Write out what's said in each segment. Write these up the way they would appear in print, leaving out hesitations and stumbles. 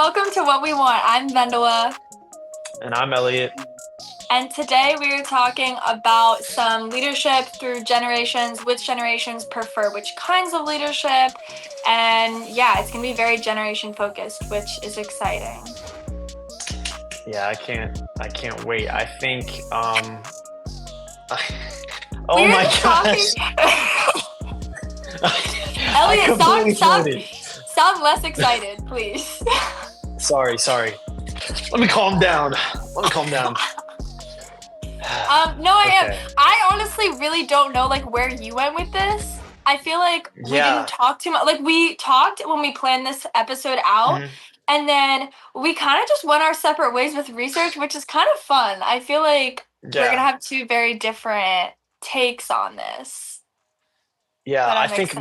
welcome to What We Want. I'm Vendela, And I'm Elliot. and today we are talking about some leadership through generations, which generations prefer which kinds of leadership, and yeah, it's going to be very generation focused, which is exciting. Yeah, I can't wait. I think oh We're my talking- gosh. Elliot, sound less excited, please. Sorry. Let me calm down. No, I am. Okay. I honestly really don't know where you went with this. I feel like we didn't talk too much. We talked when we planned this episode out, and then we kind of just went our separate ways with research, which is kind of fun. I feel like we're gonna have two very different takes on this. Yeah, I think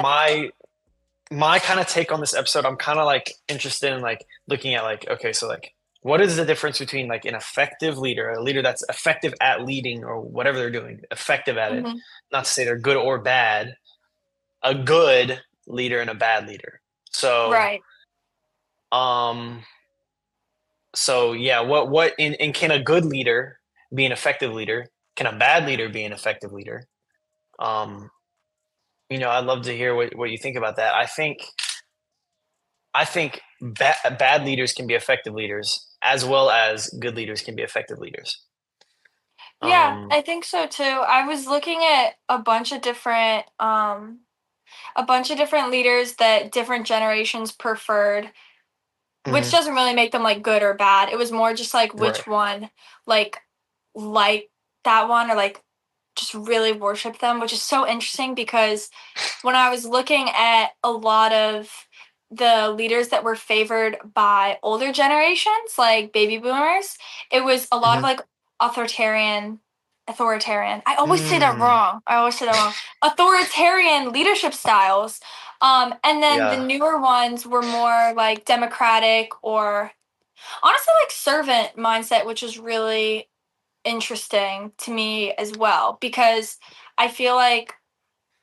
my kind of take on this episode, I'm kind of interested in looking at okay, so what is the difference between an effective leader, a leader that's effective at leading or whatever they're doing, effective at it, not to say they're good or bad, a good leader and a bad leader. So right. So yeah, what in can a good leader be an effective leader? Can a bad leader be an effective leader? I'd love to hear what you think about that. I think bad leaders can be effective leaders as well as good leaders can be effective leaders. Yeah, I think so too. I was looking at a bunch of different leaders that different generations preferred, which doesn't really make them good or bad. It was more just which one like that one or just really worship them, which is so interesting because when I was looking at a lot of the leaders that were favored by older generations, like baby boomers, it was a lot of authoritarian. I always say that wrong. Authoritarian leadership styles. And then the newer ones were more democratic or honestly servant mindset, which is really interesting to me as well, because I feel like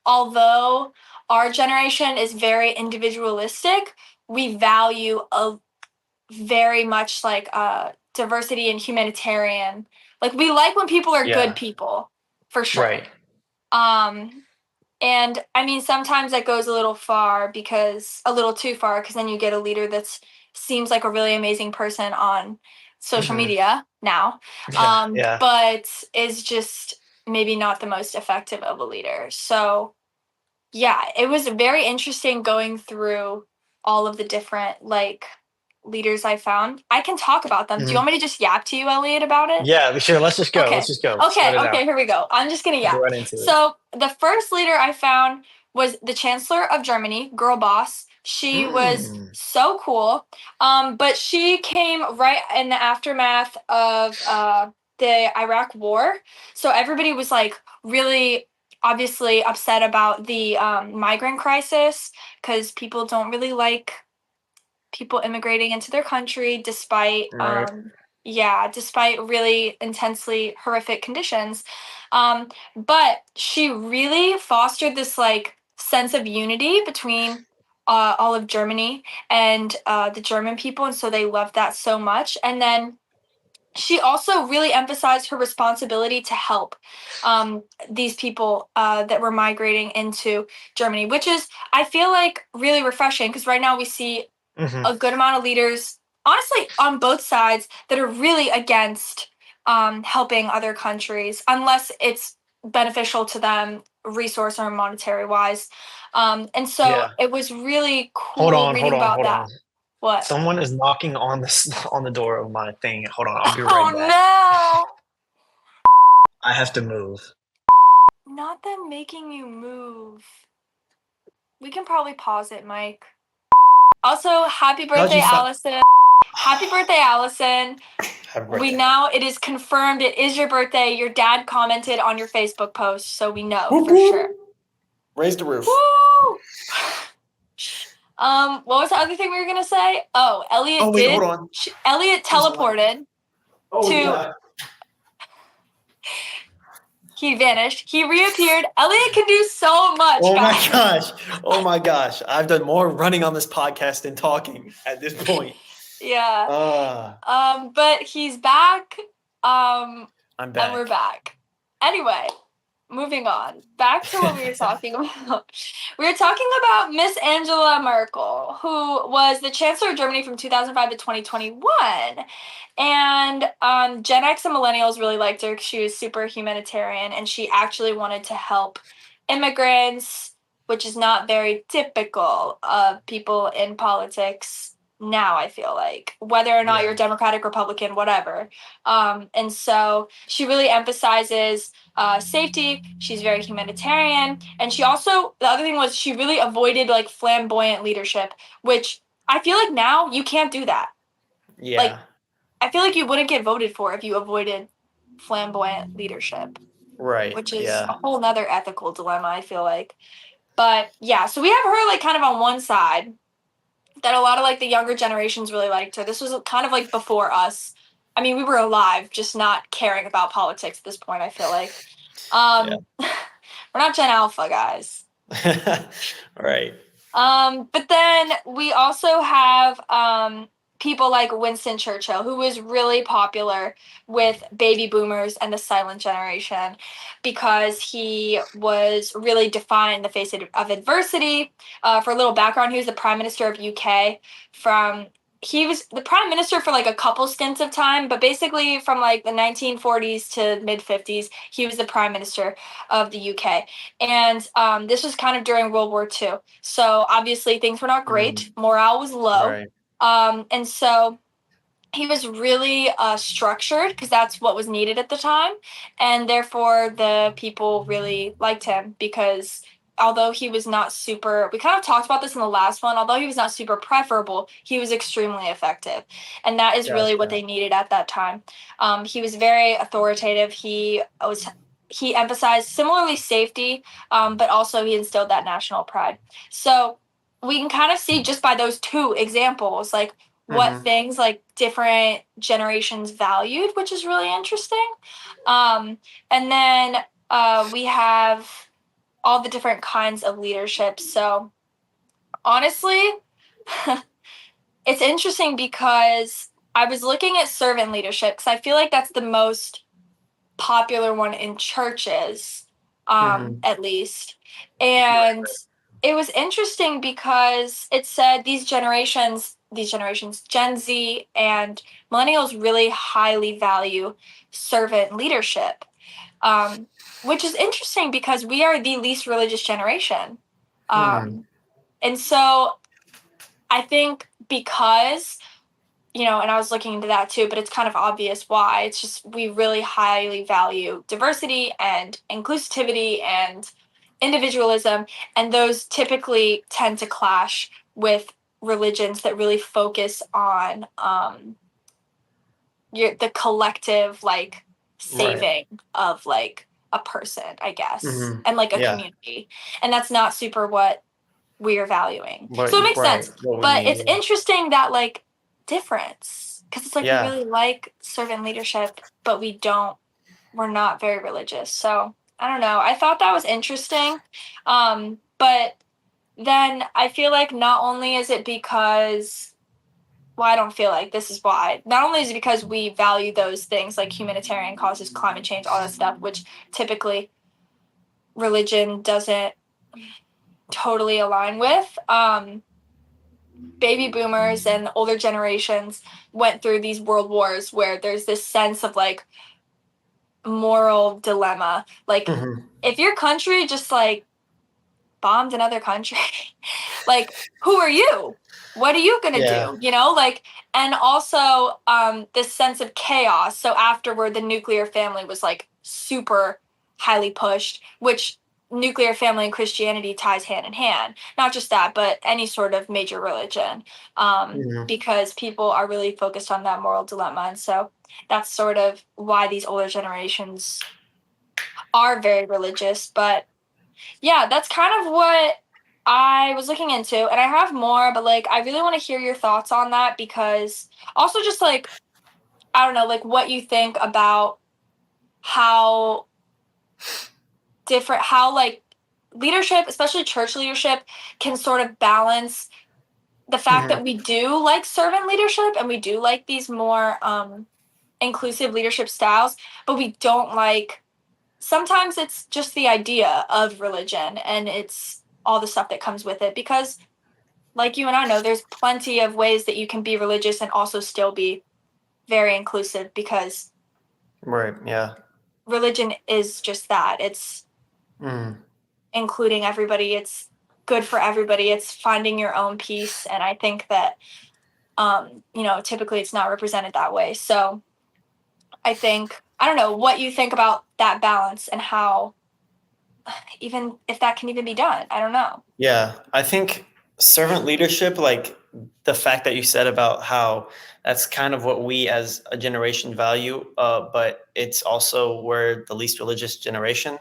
although our generation is very individualistic, we value a very much diversity and humanitarian. We like when people are good people, for sure. Right. And I mean, sometimes that goes a little too far because then you get a leader that seems like a really amazing person on social media now, but is just maybe not the most effective of a leader. So yeah, it was very interesting going through all of the different leaders I found. I can talk about them. Do you want me to just yap to you, Elliot, about it? Yeah, sure. Let's just go. Okay. Okay, here we go. I'm just gonna yap. Right into it. So the first leader I found was the Chancellor of Germany, girl boss. She was so cool. But she came right in the aftermath of the Iraq War. So everybody was really obviously upset about the migrant crisis because people don't really like people immigrating into their country despite despite really intensely horrific conditions. But she really fostered this sense of unity between all of Germany and the German people, and so they loved that so much. And then she also really emphasized her responsibility to help these people that were migrating into Germany, which is, I feel really refreshing because right now we see a good amount of leaders, honestly, on both sides that are really against helping other countries unless it's beneficial to them resource or monetary wise. And so it was really cool reading about that. What? Someone is knocking on the door of my thing. Hold on, I'll be right back. Oh no! I have to move. Not them making you move. We can probably pause it, Mike. Also, happy birthday, Allison. Happy birthday, Allison. It is confirmed it is your birthday. Your dad commented on your Facebook post, so we know for sure. Raise the roof. Woo! What was the other thing we were gonna say? Oh, Elliot hold on. Elliot teleported to. Yeah. He vanished. He reappeared. Elliot can do so much. Oh my gosh. I've done more running on this podcast than talking at this point. Yeah. But he's back. I'm And back. we're back. Anyway, moving on. Back to what we were talking about. We were talking about Miss Angela Merkel, who was the Chancellor of Germany from 2005 to 2021. And Gen X and millennials really liked her because she was super humanitarian and she actually wanted to help immigrants, which is not very typical of people in politics now, I feel like, whether or not Yeah. you're Democratic, Republican, whatever. And so she really emphasizes safety. She's very humanitarian. And she also, the other thing was she really avoided like flamboyant leadership, which I feel like now you can't do that. Yeah. Like, I feel like you wouldn't get voted for if you avoided flamboyant leadership, Right. which is Yeah. a whole nother ethical dilemma, I feel like. But yeah, so we have her like kind of on one side that a lot of like the younger generations really liked her. This was kind of like before us. I mean, we were alive, just not caring about politics at this point, I feel like. We're not Gen Alpha, guys. Right. But then we also have people like Winston Churchill, who was really popular with baby boomers and the silent generation because he was really defiant in the face of adversity. For a little background, he was the Prime Minister of UK he was the prime minister for like a couple stints of time, but basically from like the 1940s to mid 50s, he was the prime minister of the UK. And this was kind of during World War II. So obviously things were not great. Morale was low. Right. And so he was really structured because that's what was needed at the time. And therefore the people really liked him because although he was not super, we kind of talked about this in the last one, although he was not super preferable, he was extremely effective. And that is really what they needed at that time. He was very authoritative. He emphasized similarly safety, but also he instilled that national pride. So we can kind of see just by those two examples, like what things like different generations valued, which is really interesting. And then we have all the different kinds of leadership. So honestly, it's interesting because I was looking at servant leadership because I feel like that's the most popular one in churches, at least. And it was interesting because it said these generations, Gen Z and millennials really highly value servant leadership, which is interesting because we are the least religious generation. And so I think because and I was looking into that too, but it's kind of obvious why. It's just we really highly value diversity and inclusivity and individualism, and those typically tend to clash with religions that really focus on the collective like saving of like a person, I guess, and like a community, and that's not super what we are valuing. So it makes sense, but it's interesting that like difference because it's like we really like servant leadership, but we're not very religious. So I don't know. I thought that was interesting, but then I feel like not only is it because I don't feel like this is why. Not only is it because we value those things like humanitarian causes, climate change, all that stuff, which typically religion doesn't totally align with. Baby boomers and older generations went through these world wars where there's this sense of like moral dilemma. Like if your country just like bombed another country, like who are you? What are you gonna do? Like, and also this sense of chaos. So afterward, the nuclear family was like super highly pushed, which nuclear family and Christianity ties hand in hand. Not just that, but any sort of major religion, because people are really focused on that moral dilemma. And so that's sort of why these older generations are very religious. But yeah, that's kind of what I was looking into. And I have more, but like, I really want to hear your thoughts on that because also just like, I don't know, like what you think about how how like leadership, especially church leadership, can sort of balance the fact that we do like servant leadership and we do like these more inclusive leadership styles, but we don't like, sometimes it's just the idea of religion and it's all the stuff that comes with it, because like you and I know, there's plenty of ways that you can be religious and also still be very inclusive, because Right. Yeah. religion is just that. It's including everybody. It's good for everybody. It's finding your own peace. And I think that, typically it's not represented that way. So I don't know what you think about that balance and how, even if that can even be done. I don't know. Yeah. I think servant leadership, like the fact that you said about how that's kind of what we as a generation value, but it's also we're the least religious generation.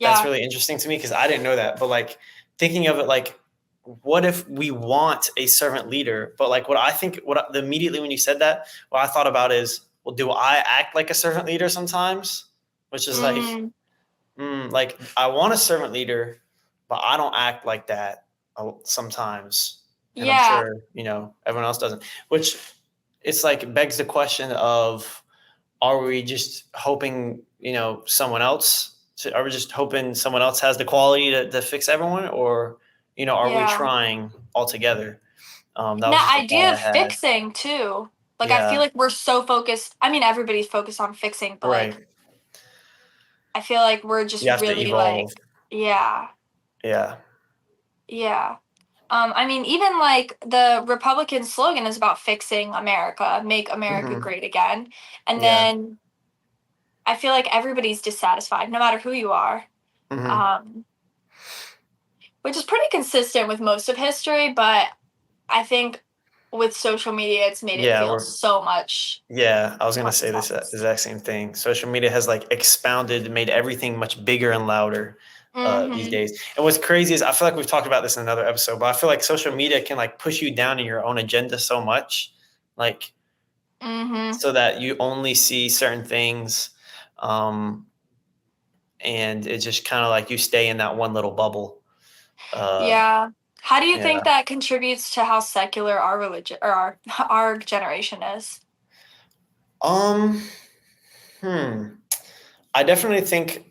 That's really interesting to me because I didn't know that. But like thinking of it, like, what if we want a servant leader? But like immediately when you said that, what I thought about is, well, do I act like a servant leader sometimes? Which is like I want a servant leader, but I don't act like that sometimes. And I'm sure, everyone else doesn't, which it's like begs the question of, are we just hoping, someone else, are we just hoping someone else has the quality to fix everyone, or, are we trying all together? That idea of fixing too. Like, I feel like we're so focused. I mean, everybody's focused on fixing, but like, I feel like we're just really like, yeah. I mean, even like the Republican slogan is about fixing America, make America great again. And then I feel like everybody's dissatisfied, no matter who you are, which is pretty consistent with most of history. But I think with social media, it's made it feel so much. Yeah, I was going to say this exact same thing. Social media has like expounded, made everything much bigger and louder these days. And what's crazy is I feel like we've talked about this in another episode, but I feel like social media can like push you down in your own agenda so much, like so that you only see certain things. And it's just kind of like you stay in that one little bubble. How do you think that contributes to how secular our religion or our generation is? I definitely think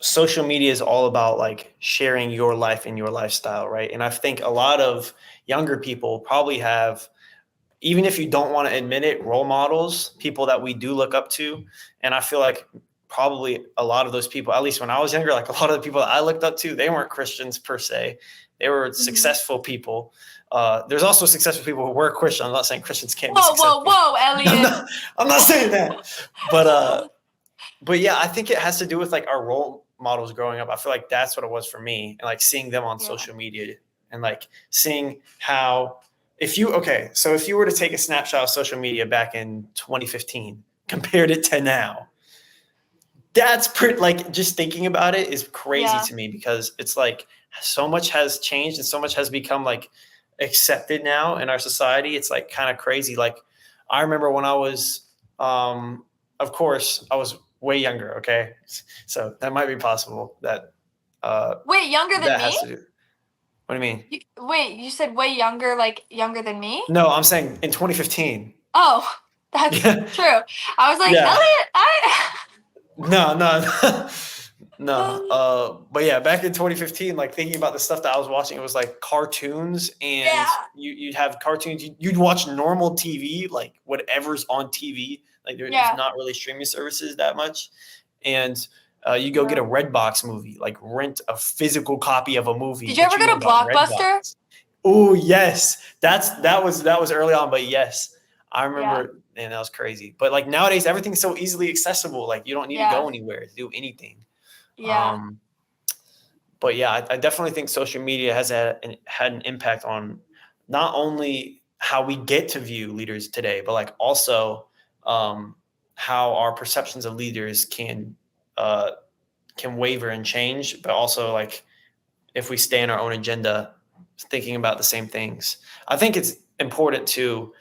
social media is all about like sharing your life and your lifestyle, right? And I think a lot of younger people probably have, even if you don't want to admit it, role models, people that we do look up to. And I feel like probably a lot of those people, at least when I was younger, like a lot of the people that I looked up to, they weren't Christians per se. They were successful people. There's also successful people who were Christian. I'm not saying Christians can't be successful. Whoa, Elliot. I'm not saying that. But yeah, I think it has to do with like our role models growing up. I feel like that's what it was for me, and like seeing them on social media and like seeing how, if you were to take a snapshot of social media back in 2015, compared it to now, that's pretty, like, just thinking about it is crazy to me, because it's like so much has changed and so much has become like accepted now in our society. It's like kind of crazy. Like I remember when I was, of course I was way younger. Okay. So that might be possible that, wait, younger than me? What do you mean? You said way younger, like younger than me? No, I'm saying in 2015. Oh, that's true. I was like, Elliot, No. But yeah, back in 2015, like thinking about the stuff that I was watching, it was like cartoons, and you'd have cartoons. You'd watch normal TV, like whatever's on TV. Like there's not really streaming services that much. And you go get a Redbox movie, like rent a physical copy of a movie. Did you ever go to Blockbuster? Oh yes, that was early on, but yes, I remember, and that was crazy. But like nowadays, everything's so easily accessible. Like you don't need to go anywhere to do anything. But yeah, I definitely think social media has had an impact on not only how we get to view leaders today, but like also how our perceptions of leaders can waver and change. But also like if we stay in our own agenda, thinking about the same things. I think it's important to,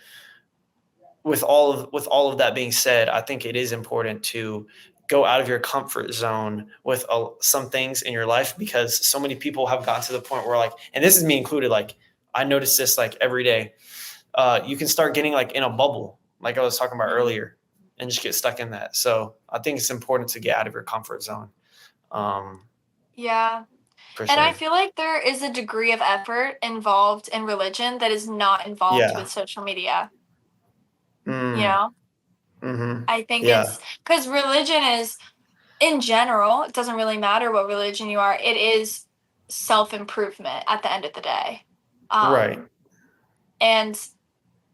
with all of that being said, I think it is important to go out of your comfort zone with some things in your life, because so many people have gotten to the point where like, and this is me included, like I notice this like every day. You can start getting like in a bubble, like I was talking about earlier, and just get stuck in that. So I think it's important to get out of your comfort zone. Yeah. For And I sure. feel like there is a degree of effort involved in religion that is not involved Yeah. with social media. You Mm, know, mm-hmm. I think Yeah. it's because religion is, in general, it doesn't really matter what religion you are, it is self improvement at the end of the day. Right. And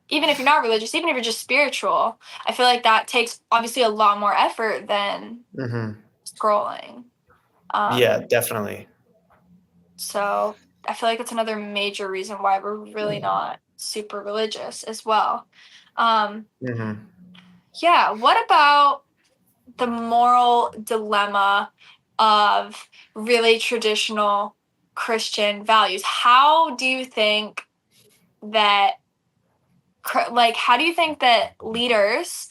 even if you're not religious, even if you're just spiritual, I feel like that takes obviously a lot more effort than Mm-hmm. scrolling. Yeah, definitely. So I feel like it's another major reason why we're really not super religious as well. Um, Mm-hmm. yeah, what about the moral dilemma of really traditional Christian values? How do you think that how do you think that leaders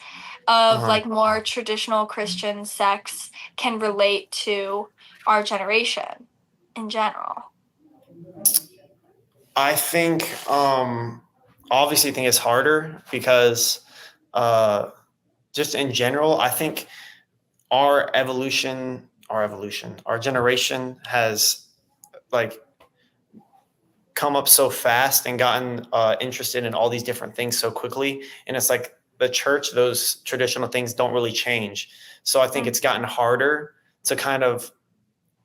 of Uh-huh. like more traditional Christian sects can relate to our generation in general? I think obviously think it's harder because uh just in general, I think our generation has like come up so fast and gotten interested in all these different things so quickly. And it's like the church, those traditional things don't really change. So I think Mm. it's gotten harder to kind of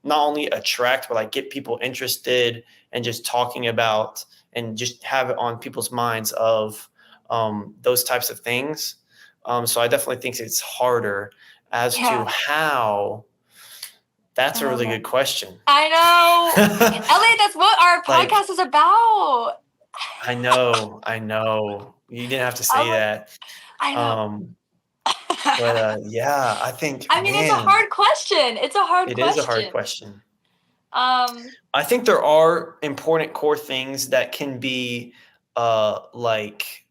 not only attract, but like get people interested and just talking about and just have it on people's minds of those types of things. So I definitely think it's harder as to Yeah. how. That's I a don't really know. good question. I know. Elliot, that's what our Like, podcast is about. I know. You didn't have to say Oh, that. I know. Um, but yeah, I think, I mean, it's a man, hard question. It's a hard it is a hard question. question. Um, I think there are important core things that can be like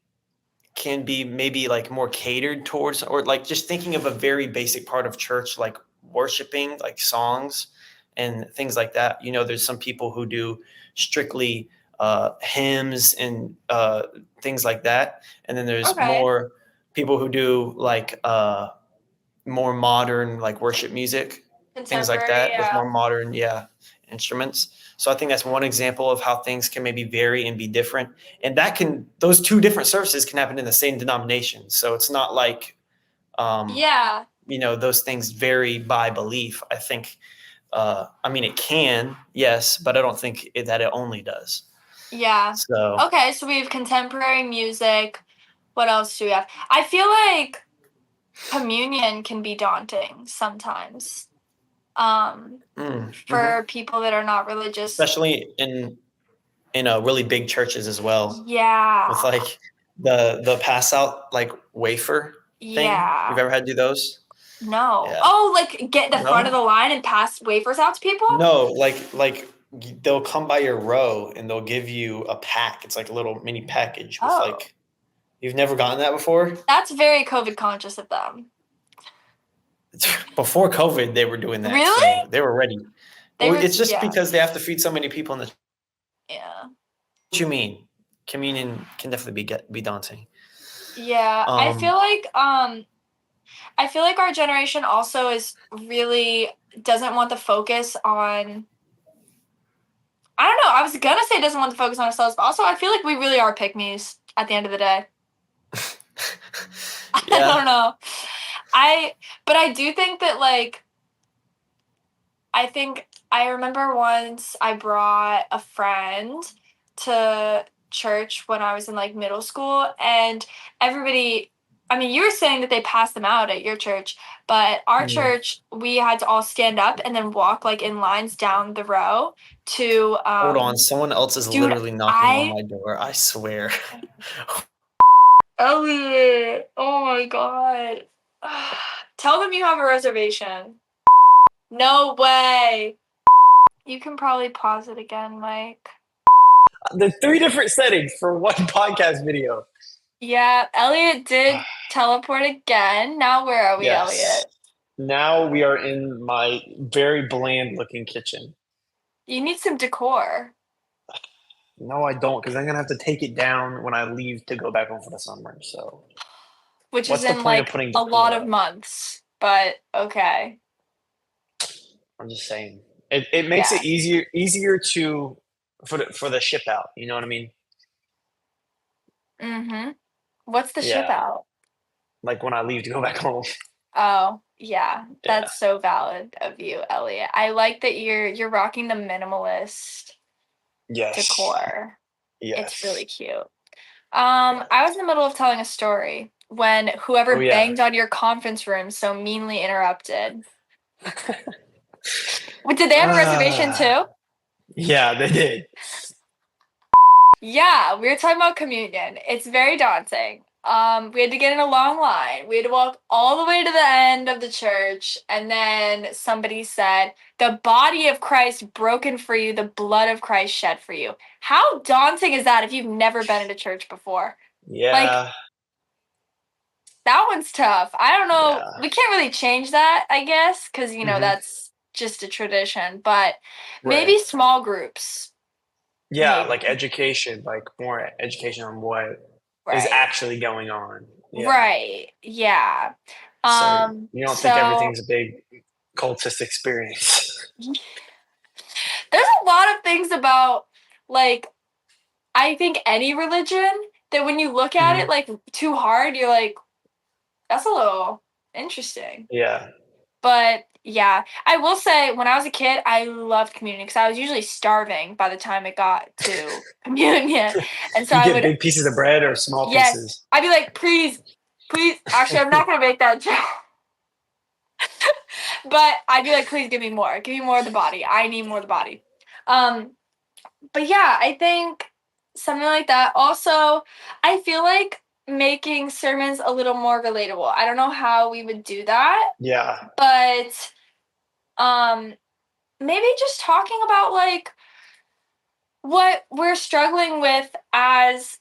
can be maybe like more catered towards, or like just thinking of a very basic part of church, like worshiping, like songs and things like that. You know, there's some people who do strictly hymns and things like that. And then there's okay. more people who do like more modern, like worship music, things like Contemporary, that with yeah. more modern, instruments. So I think that's one example of how things can maybe vary and be different. And those two different services can happen in the same denomination. So it's not like, Yeah. those things vary by belief. I think, I mean, it can, yes, but I don't think that it only does. Yeah. So, Okay, so we have contemporary music. What else do we have? I feel like communion can be daunting sometimes. mhm. For people that are not religious. Especially in really big churches as well, with Yeah. like the pass out like wafer thing. You've Yeah. ever had to do those? No. Yeah. Oh, like get the front of No? the line and pass wafers out to people? No, like they'll come by your row and they'll give you a pack. It's like a little mini package with Oh. like, you've never gotten that before? That's very COVID conscious of them. Before COVID, they were doing that, Really? so they were ready. They Well, were, it's just yeah. because they have to feed so many people in the. Yeah. What you mean? Communion can definitely be daunting. Yeah. I feel like our generation also is really doesn't want the focus on, I don't know, I was gonna say doesn't want the focus on ourselves, but also I feel like we really are pick-me's at the end of the day. I don't know. But I do think that like I remember once I brought a friend to church when I was in like middle school, and everybody, I mean, you were saying that they passed them out at your church, but our church, we had to all stand up and then walk like in lines down the row to Hold on, someone else is dude, literally knocking on my door. I swear. Elliot, oh my god. Tell them you have a reservation. No way. You can probably pause it again, Mike. The 3 different settings for one podcast video. Yeah, Elliot did teleport again. Now where are we, Yes. Elliot? Now we are in my very bland looking kitchen. You need some decor. No, I don't, because I'm gonna have to take it down when I leave to go back home for the summer. So, Which what's is the in point of like putting a the lot pool of up? months. But okay. I'm just saying. It makes Yeah. it easier to for the ship out. You know what I mean? Mm-hmm. What's the ship Yeah. out? Like when I leave to go back home. Oh, yeah. Yeah. That's so valid of you, Elliot. I like that you're rocking the minimalist Yes. decor. It's Yes. really cute. I was in the middle of telling a story when Oh whoever yeah. banged on your conference room so meanly interrupted. Did they have a reservation Ah, too? yeah, they did. Yeah, we were talking about communion. It's very daunting. We had to get in a long line. We had to walk all the way to the end of the church, and then somebody said, "The body of Christ broken for you, the blood of Christ shed for you." How daunting is that if you've never been in a church before? Like, Yeah. that one's tough. I don't know. Yeah. We can't really change that, I guess, because Hmm. that's just a tradition. But Right. maybe small groups. Yeah, Maybe. like education, like more education on what is Right. actually going on. Yeah. Right. Yeah. So you don't think So everything's a big cultist experience. there's a lot of things about like I think any religion that when you look at Hmm. it like too hard, you're like, that's a little interesting. Yeah. But yeah, I will say when I was a kid, I loved communion because I was usually starving by the time it got to communion. And so You I get would, big pieces of bread or small yes, pieces. I'd be like, please, please. Actually, I'm not going to make that joke. But I'd be like, please give me more. Give me more of the body. I need more of the body. Um, but yeah, I think something like that. Also, I feel like making sermons a little more relatable. I don't know how we would do that, Yeah. but um maybe just talking about like what we're struggling with as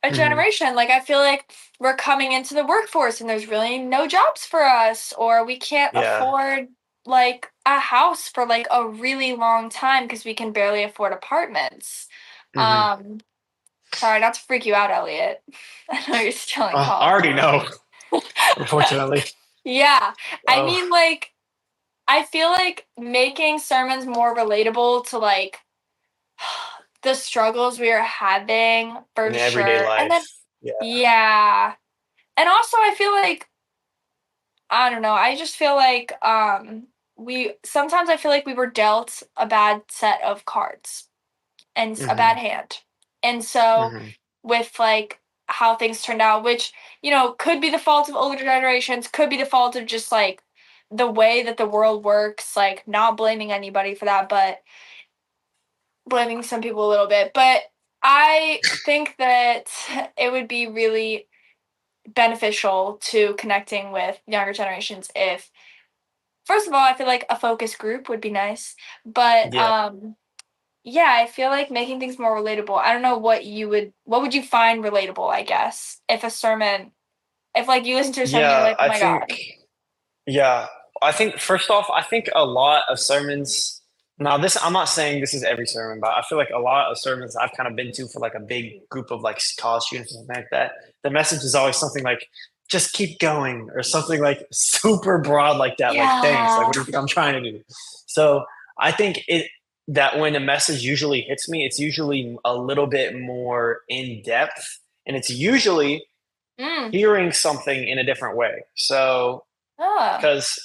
a Hmm. generation. Like I feel like we're coming into the workforce and there's really no jobs for us or we can't Yeah. afford like a house for like a really long time because we can barely afford apartments. Hmm. Um Sorry, not to freak you out, Elliot. I know you're still in I college. already know, unfortunately. Yeah. I Oh, mean like I feel like making sermons more relatable to like the struggles we are having for in everyday sure. And then life. Yeah. yeah. And also I feel like I don't know, I just feel like we sometimes I feel like we were dealt a bad set of cards and a bad Hmm. hand. And so Hmm. with like how things turned out, which, could be the fault of older generations, could be the fault of just like the way that the world works, like not blaming anybody for that, but blaming some people a little bit. But I think that it would be really beneficial to connecting with younger generations if first of all, I feel like a focus group would be nice. But Yeah. yeah, I feel like making things more relatable. I don't know what would you find relatable, I guess, if like you listen to a sermon you're Yeah. like, "Oh my god." Yeah. I think first off, I think a lot of sermons. Now, this I'm not saying this is every sermon, but I feel like a lot of sermons I've kind of been to for like a big group of like college students or something like that. The message is always something like "just keep going" or something like super broad like that. Like thanks, like Yeah. what do you think I'm trying to do? So I think it that when a message usually hits me, it's usually a little bit more in depth, and it's usually Mm. hearing something in a different way. So Oh. because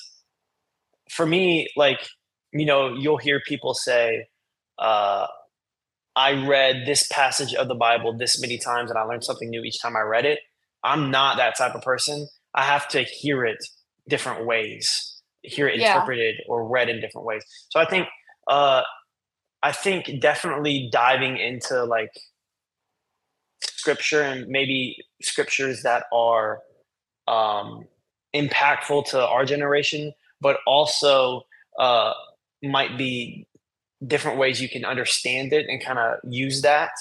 for me, like, you'll hear people say, uh, I read this passage of the Bible this many times and I learned something new each time I read it. I'm not that type of person. I have to hear it different ways, hear it Yeah. interpreted or read in different ways. So uh, I think definitely diving into like scripture and maybe scriptures that are um, impactful to our generation, but also uh, might be different ways you can understand it and kind of use that.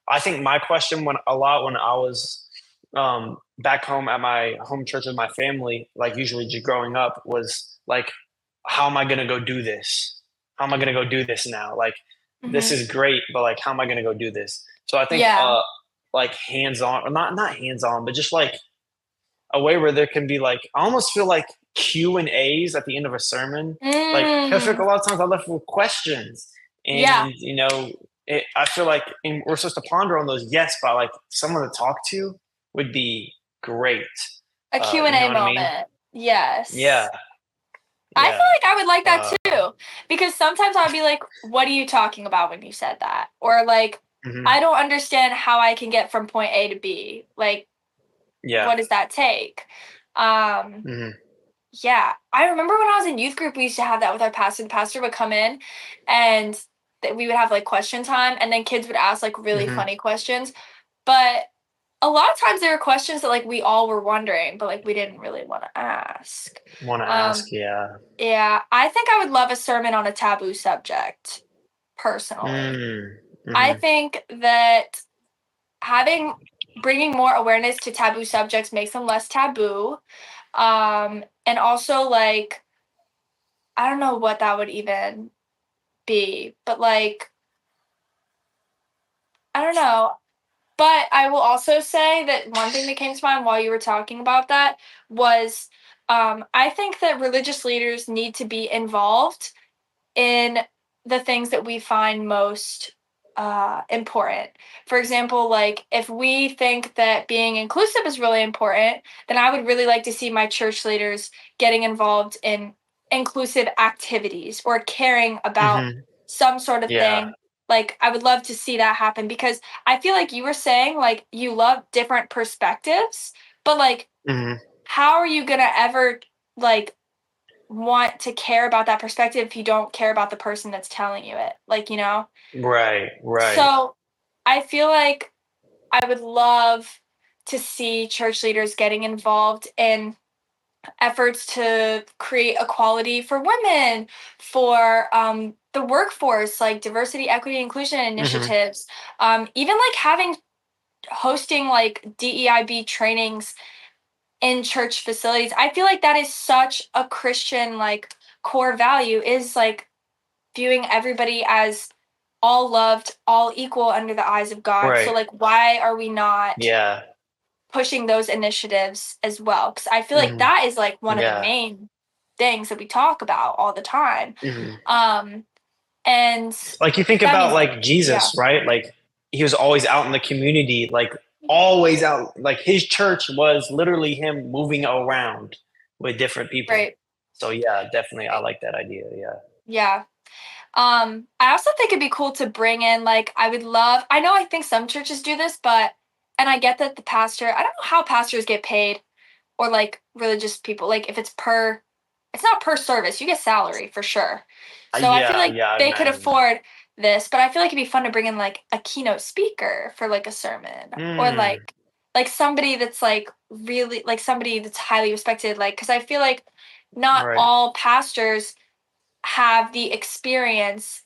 I think my question when I was back home at my home church with my family, like usually just growing up, was like, how am I going to go do this? How am I going to go do this now? Like, this is great, but like, how am I going to go do this? So I think, Yeah. like hands-on, or not hands-on, but just like a way where there can be like, I almost feel like Q&As at the end of a sermon. Like, 'cause I feel like a lot of times I left with questions, Yeah. and I feel like we're supposed to ponder on those. Yes, but like someone to talk to would be great. A You Q&A know what I moment. mean? Yes. Yeah, I yeah. feel like I would like that Uh, too, because sometimes I'd be like, what are you talking about when you said that? Or like, mhm. I don't understand how I can get from point A to B. Like, Yeah. what does that take? Hmm. Yeah. I remember when I was in youth group, we used to have that with our pastor. The pastor would come in and we would have like question time, and then kids would ask like really Hmm. funny questions. But a lot of times there were questions that like we all were wondering, but like we didn't really want to ask. Want to ask? Um, Yeah. yeah, I think I would love a sermon on a taboo subject, personally. I Mm-hmm. think that having bringing more awareness to taboo subjects makes them less taboo. And also like I don't know what that would even be, but like I don't know. But I will also say that one thing that came to mind while you were talking about that was I think that religious leaders need to be involved in the things that we find most important. For example, like if we think that being inclusive is really important, then I would really like to see my church leaders getting involved in inclusive activities or caring about Hmm. some sort of Yeah. thing. Like I would love to see that happen, because I feel like you were saying like you love different perspectives, but like Hmm. how are you going to ever like want to care about that perspective if you don't care about the person that's telling you it, like, you know? Right. Right. So I feel like I would love to see church leaders getting involved in efforts to create equality for women, for the workforce, like diversity, equity, inclusion Hmm. initiatives, even like having hosting like DEIB trainings in church facilities. I feel like that is such a Christian like core value, is like viewing everybody as all loved, all equal under the eyes of God. So Right. like why are we not Yeah. pushing those initiatives as well? Cuz I feel like Hmm. that is like one of the Yeah. main things that we talk about all the time. Hmm. Um and Like you think that about means like yeah, Jesus, right? Like he was always out in the community, like always out. Like his church was literally him moving around with different people. right. So yeah, definitely, I Right. like that idea. Yeah. Yeah. I also think it'd be cool to bring in like I would love I know I think some churches do this, but and I get that the pastor, I don't know how pastors get paid, or like religious people, like if it's not per service, you get salary for sure. So I feel Yeah. like Yeah. I they could imagine. afford this, but I feel like it'd be fun to bring in like a keynote speaker for like a sermon, or Mm. like somebody that's like really like somebody that's highly respected, like cuz I feel like not Right. all pastors have the experience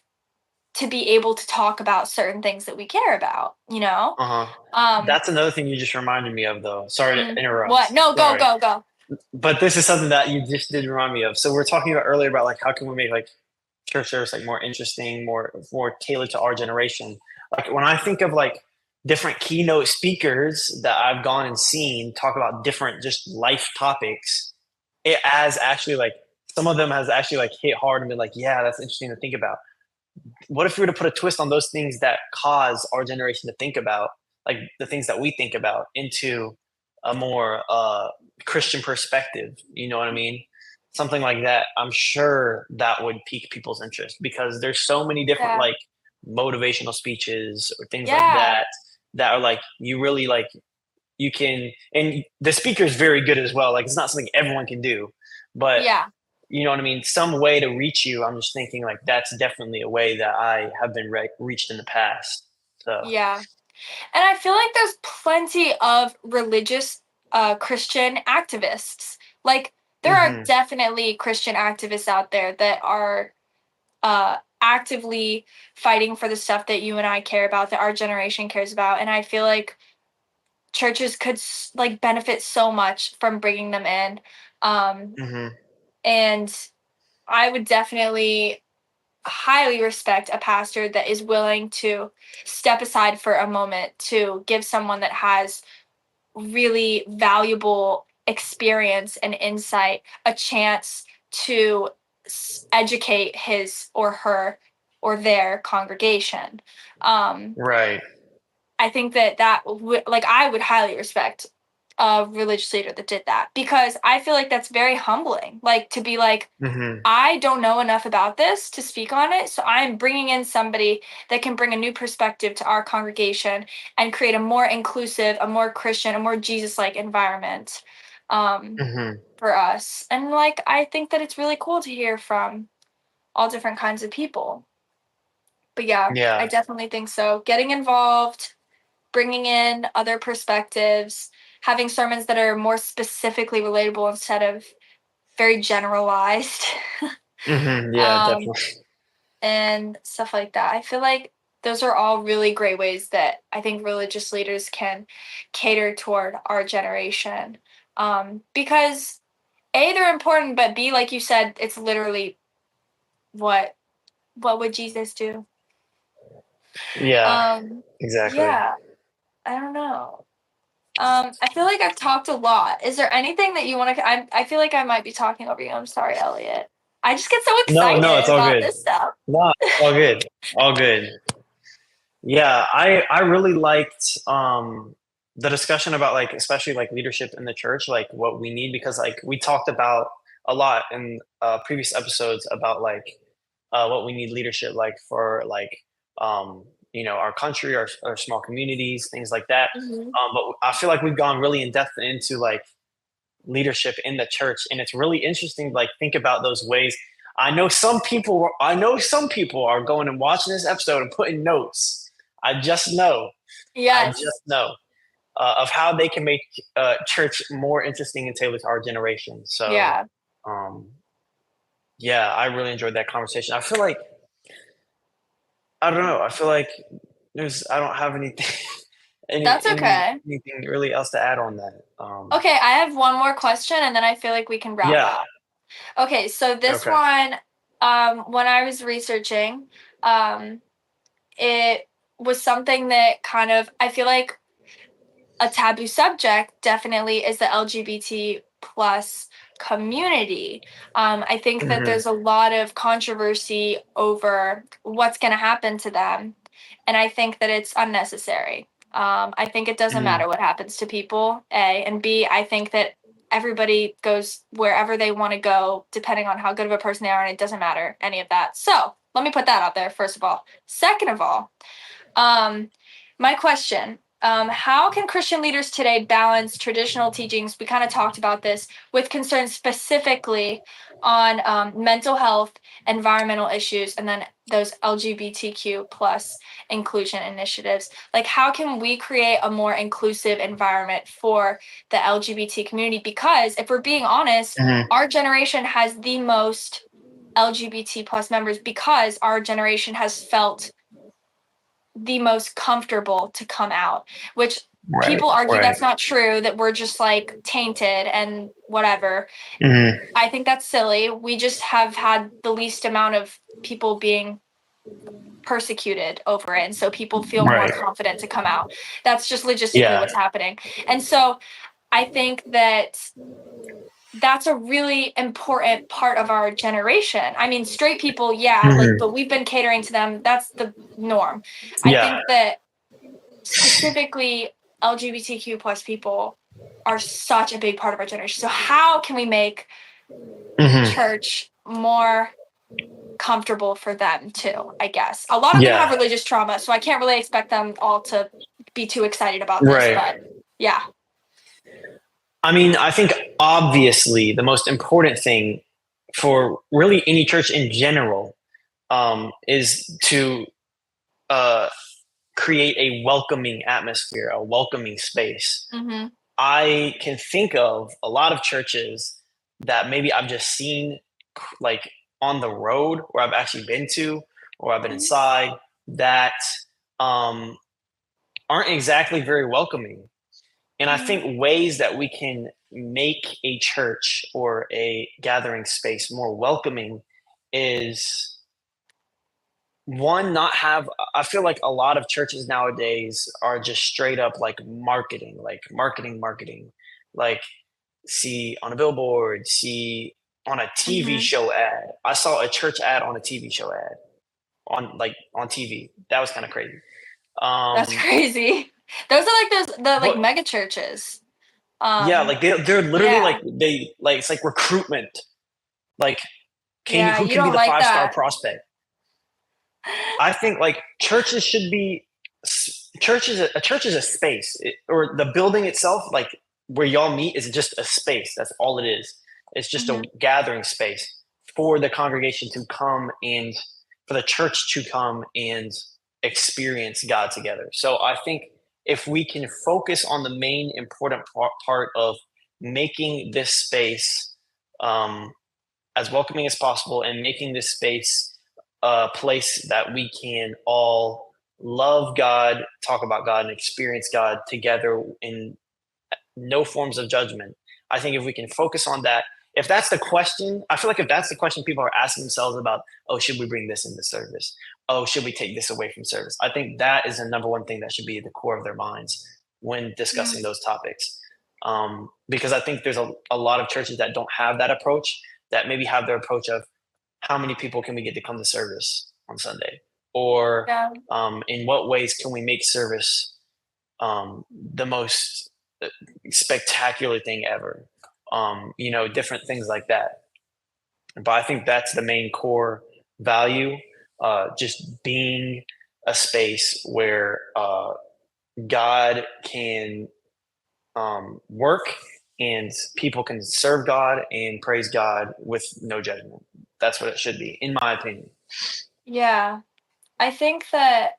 to be able to talk about certain things that we care about, you know? Uh huh. Um, That's another thing you just reminded me of, though. Sorry to what? interrupt. No, go, Sorry. go, go. But this is something that you just did remind me of. So we're talking about earlier about like how can we make like church service like more interesting, more tailored to our generation. Like when I think of like different keynote speakers that I've gone and seen talk about different just life topics, it has actually like some of them has actually like hit hard and been like, yeah, that's interesting to think about. What if we were to put a twist on those things that cause our generation to think about, like the things that we think about, into a more Christian perspective? You know what I mean? Something like that. I'm sure that would pique people's interest because there's so many different Yeah. like motivational speeches or things like Yeah. that are like you really like you can, and the speaker is very good as well. Like it's not something everyone can do, but Yeah. you know what I mean? Some way to reach you. I'm just thinking like that's definitely a way that I have been reached in the past. So, Yeah. And I feel like there's plenty of religious Christian activists. Like there are hmm. definitely Christian activists out there that are actively fighting for the stuff that you and I care about, that our generation cares about. And I feel like churches could like benefit so much from bringing them in. Um, Hmm. and I would definitely highly respect a pastor that is willing to step aside for a moment to give someone that has really valuable experience and insight a chance to educate his or her or their congregation. Right. I think that would, like, I would highly respect a religious leader that did that, because I feel like that's very humbling. Like, to be like, I don't know enough about this to speak on it, so I'm bringing in somebody that can bring a new perspective to our congregation and create a more inclusive, a more Christian, a more Jesus-like environment for us. And like, I think that it's really cool to hear from all different kinds of people. But yeah, Yeah. I definitely think so. Getting involved, bringing in other perspectives, having sermons that are more specifically relatable instead of very generalized. Yeah, definitely. And stuff like that. I feel like those are all really great ways that I think religious leaders can cater toward our generation. Because A, they're important, but B, like you said, it's literally what would Jesus do? Yeah, exactly. Yeah, I don't know. I feel like I've talked a lot. Is there anything that you want to? I feel like I might be talking over you. I'm sorry, Elliot. I just get so excited No, it's all about good. this stuff. No, it's all good. All good. Yeah, I really liked the discussion about, like, especially like leadership in the church, like what we need, because like we talked about a lot in previous episodes about like what we need leadership like for, like, our country, our small communities, things like that. Mhm. But I feel like we've gone really in depth into like leadership in the church, and it's really interesting to like think about those ways. I know some people are going and watching this episode and putting notes. I just know Yes. of how they can make church more interesting and tailored to our generation. So Yeah. um yeah, I really enjoyed that conversation. I feel like, I don't know, I feel like I don't have anything That's okay. anything really else to add on that. Okay, I have one more question and then I feel like we can wrap Yeah. up. Okay, so this Okay. one, when I was researching, it was something that kind of, I feel like a taboo subject definitely is the LGBT plus community. I think that Mhm. there's a lot of controversy over what's going to happen to them, and I think that it's unnecessary. I think it doesn't Mhm. matter what happens to people, A, and B, I think that everybody goes wherever they want to go, depending on how good of a person they are, and it doesn't matter any of that. So let me put that out there, first of all. Second of all, my question, how can Christian leaders today balance traditional teachings? We kind of talked about this with concerns specifically on mental health, environmental issues, and then those LGBTQ plus inclusion initiatives. Like, how can we create a more inclusive environment for the LGBT community? Because if we're being honest, Mhm. our generation has the most LGBT plus members because our generation has felt the most comfortable to come out, which people argue that's not true, that we're just like tainted and whatever. Mhm. I think that's silly. We just have had the least amount of people being persecuted over it, and so people feel more confident to come out. That's just logistically Yeah. what's happening. And so I think that that's a really important part of our generation. I mean, straight people, yeah, like, Mhm. but we've been catering to them. That's the norm. I Yeah. think that specifically LGBTQ plus people are such a big part of our generation. So how can we make Mhm. church more comfortable for them too? I guess a lot of them have religious trauma, so I can't really expect them all to be too excited about this. Right. But yeah, I mean, I think obviously the most important thing for really any church in general is to uh, create a welcoming atmosphere, a welcoming space. mm-hmm. I can think of a lot of churches that maybe I've just seen like on the road, or I've actually been to, or I've been inside, that um, aren't exactly very welcoming. And I think ways that we can make a church or a gathering space more welcoming is one, not have. I feel like a lot of churches nowadays are just straight up like marketing, like see on a billboard, see on a TV Mhm. show ad. I saw a church ad on a TV show ad on TV. That was kind of crazy. That's Um, crazy. Those are like the like but mega churches. yeah, like they're literally Yeah. like it's like recruitment. Like, Yeah, who you can be don't the like 5-star that. prospect? I think like churches should be churches. A church is a space, or the building itself, like where y'all meet, is just a space. That's all it is. It's just a Mhm. gathering space for the congregation to come and for the church to come and experience God together. So I think if we can focus on the main important part of making this space um, as welcoming as possible and making this space a place that we can all love God, talk about God, and experience God together in no forms of judgment. I think if we can focus on that, if that's the question, I feel like if that's the question people are asking themselves about, oh, should we bring this into service? Oh, should we take this away from service? I think that is the number one thing that should be at the core of their minds when discussing Mm. those topics. Because I think there's a lot of churches that don't have that approach, that maybe have their approach of how many people can we get to come to service on Sunday? Or Yeah. in what ways can we make service the most spectacular thing ever? Different things like that. But I think that's the main core value, just being a space where God can work and people can serve God and praise God with no judgment. That's what it should be, in my opinion. Yeah. I think that,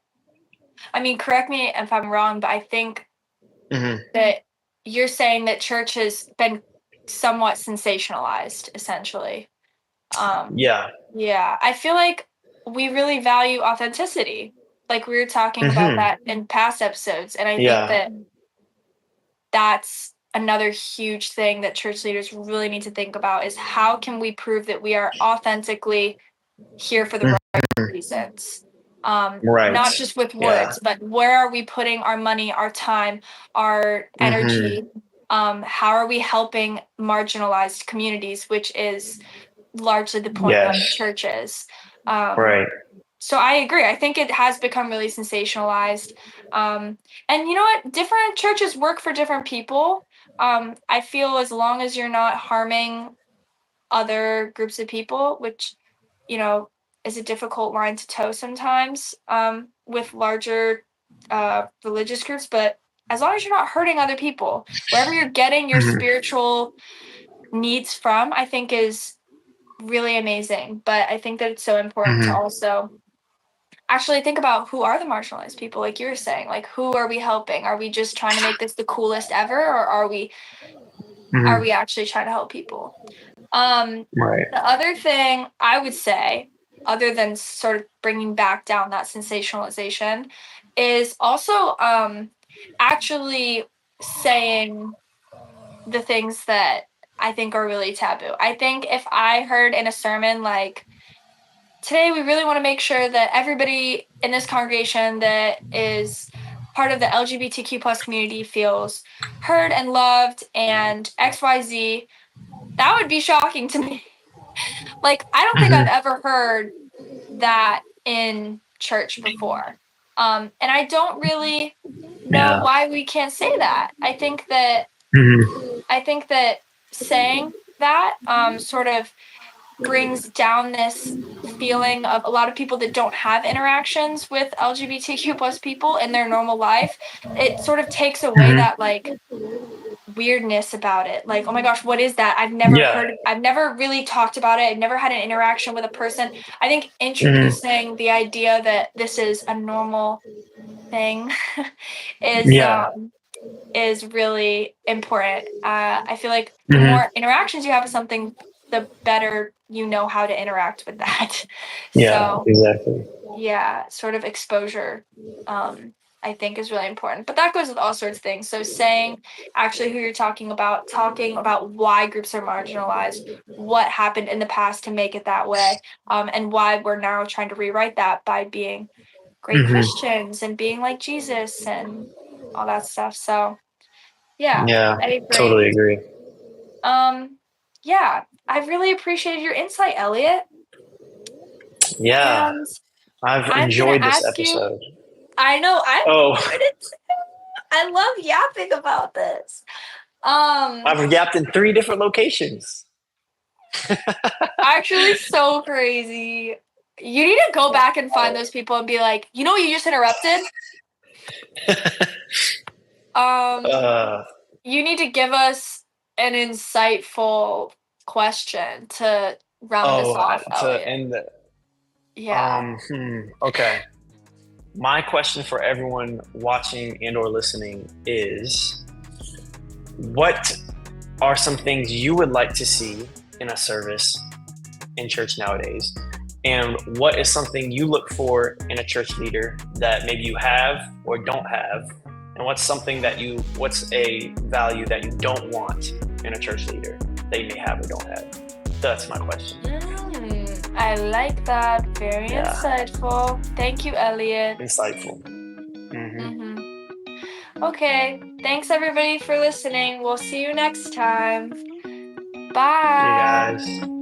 I mean, correct me if I'm wrong, but I think Mm-hmm. that you're saying that church has been somewhat sensationalized, essentially. Um, Yeah. yeah, I feel like we really value authenticity. Like we were talking about Mm-hmm. that in past episodes, and I think Yeah. that that's another huge thing that church leaders really need to think about is how can we prove that we are authentically here for the right reasons, Right. not just with Yeah. words, but where are we putting our money, our time, our Mm-hmm. energy? How are we helping marginalized communities, which is largely the point of Yes. churches? Right. So I agree. I think it has become really sensationalized. And you know what? Different churches work for different people. I feel as long as you're not harming other groups of people, which, you know, is a difficult line to toe sometimes with larger religious groups. But as long as you're not hurting other people, wherever you're getting your Mm-hmm. spiritual needs from, I think is really amazing. But I think that it's so important to Mm-hmm. also actually think about who are the marginalized people, like you were saying. Like, who are we helping? Are we just trying to make this the coolest ever, or are Mm-hmm. we actually trying to help people? Right. The other thing I would say, other than sort of bringing back down that sensationalization, is also actually saying the things that I think are really taboo. I think if I heard in a sermon like, today we really want to make sure that everybody in this congregation that is part of the LGBTQ plus community feels heard and loved and XYZ, that would be shocking to me. Like, I don't think I've Mm-hmm. ever heard that in church before. And I don't really know Yeah. why we can't say that. Mm-hmm. I think that saying that sort of brings down this feeling of a lot of people that don't have interactions with LGBTQ plus people in their normal life. It sort of takes away Mm-hmm. that like weirdness about it. Like, oh my gosh, what is that? Yeah. I've never really talked about it. I've never had an interaction with a person. I think Mm-hmm. introducing the idea that this is a normal thing is Yeah. um is really important. I feel like the Mm-hmm. more interactions you have with something, the better you know how to interact with that. Yeah. So Exactly. yeah, sort of exposure. I think is really important. But that goes with all sorts of things. So saying actually who you're talking about, talking about why groups are marginalized, what happened in the past to make it that way, and why we're now trying to rewrite that by being great Mhm. Christians and being like Jesus and all that stuff. So yeah, Yeah, I agree. totally agree. Yeah, I really appreciated your insight, Elliot. Yeah, And I've I'm gonna enjoyed this ask you. episode. I know I Oh, enjoyed it too. I love yapping about this. I've yapped in 3 different locations. Actually, so crazy. You need to go back and find those people and be like, you know what you just interrupted? Uh, You need to give us an insightful question to round us off, to Elliot. end the Yeah. Okay. My question for everyone watching and or listening is, what are some things you would like to see in a service in church nowadays? And what is something you look for in a church leader that maybe you have or don't have? And what's a value that you don't want in a church leader that you may have or don't have? That's my question. I like that. Very Yeah. insightful. Thank you, Elliot. Insightful. Okay. Thanks, everybody, for listening. We'll see you next time. See you Bye. guys.